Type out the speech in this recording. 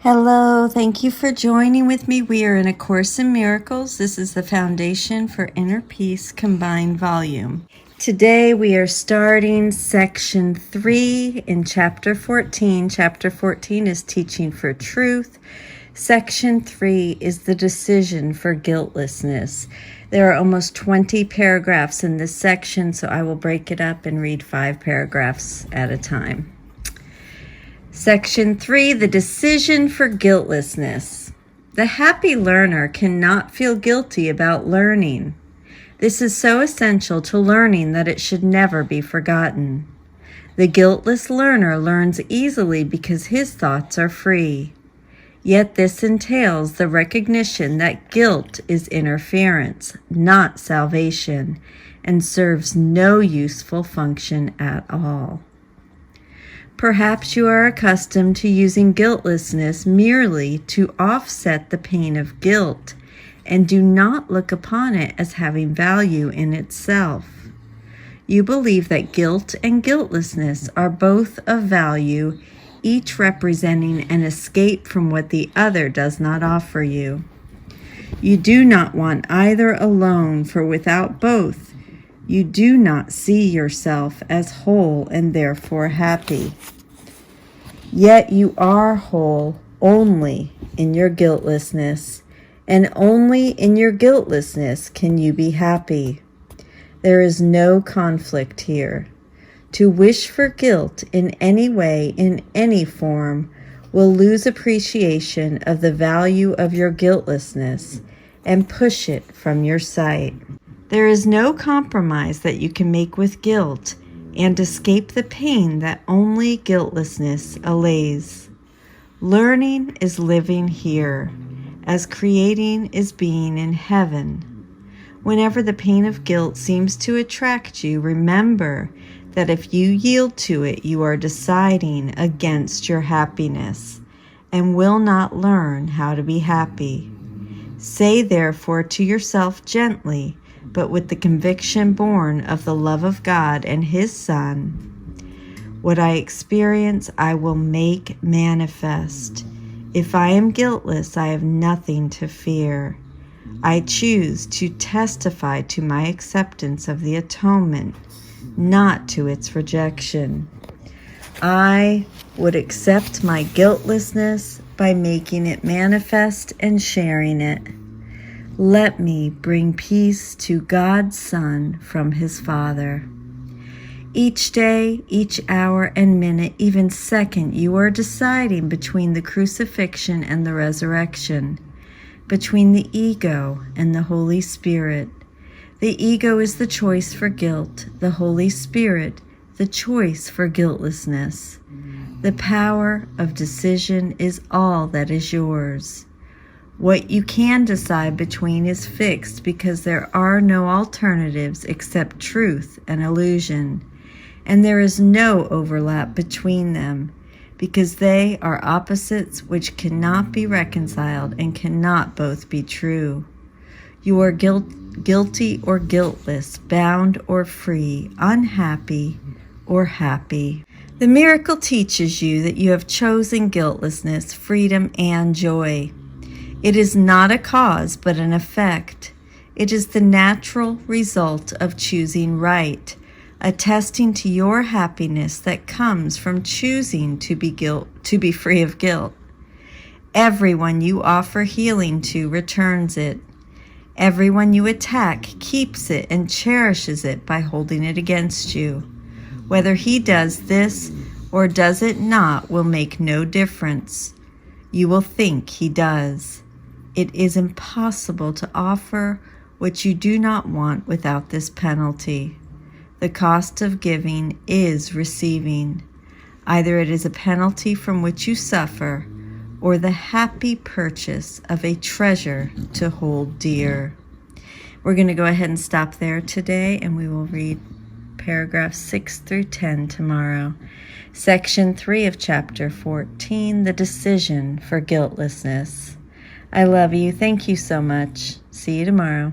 Hello, thank you for joining with me. We are in A Course in Miracles. This is the Foundation for Inner Peace Combined Volume. Today we are starting Section 3 in Chapter 14. Chapter 14 is Teaching for Truth. Section 3 is the decision for guiltlessness. There are almost 20 paragraphs in this section, so I will break it up and read 5 paragraphs at a time. Section 3, the decision for guiltlessness. The happy learner cannot feel guilty about learning. This is so essential to learning that it should never be forgotten. The guiltless learner learns easily because his thoughts are free. Yet this entails the recognition that guilt is interference, not salvation, and serves no useful function at all. Perhaps you are accustomed to using guiltlessness merely to offset the pain of guilt and do not look upon it as having value in itself. You believe that guilt and guiltlessness are both of value, each representing an escape from what the other does not offer you. You do not want either alone, for without both, you do not see yourself as whole and therefore happy. Yet you are whole only in your guiltlessness, and only in your guiltlessness can you be happy. There is no conflict here. To wish for guilt in any way, in any form, will lose appreciation of the value of your guiltlessness and push it from your sight. There is no compromise that you can make with guilt and escape the pain that only guiltlessness allays. Learning is living here, as creating is being in heaven. Whenever the pain of guilt seems to attract you, remember that if you yield to it, you are deciding against your happiness and will not learn how to be happy. Say therefore to yourself gently, but with the conviction born of the love of God and His Son, what I experience I will make manifest. If I am guiltless, I have nothing to fear. I choose to testify to my acceptance of the atonement, not to its rejection. I would accept my guiltlessness by making it manifest and sharing it. Let me bring peace to God's Son from His Father. Each day, each hour and minute, even second, you are deciding between the crucifixion and the resurrection, between the ego and the Holy Spirit. The ego is the choice for guilt, the Holy Spirit, the choice for guiltlessness. The power of decision is all that is yours. What you can decide between is fixed because there are no alternatives except truth and illusion, and there is no overlap between them because they are opposites which cannot be reconciled and cannot both be true. You are guilty or guiltless, bound or free, unhappy or happy. The miracle teaches you that you have chosen guiltlessness, freedom, and joy. It is not a cause, but an effect. It is the natural result of choosing right, attesting to your happiness that comes from choosing to be free of guilt. Everyone you offer healing to returns it. Everyone you attack keeps it and cherishes it by holding it against you. Whether he does this or does it not will make no difference. You will think he does. It is impossible to offer what you do not want without this penalty. The cost of giving is receiving. Either it is a penalty from which you suffer, or the happy purchase of a treasure to hold dear. We're going to go ahead and stop there today, and we will read paragraphs 6 through 10 tomorrow. Section 3 of Chapter 14, the decision for guiltlessness. I love you. Thank you so much. See you tomorrow.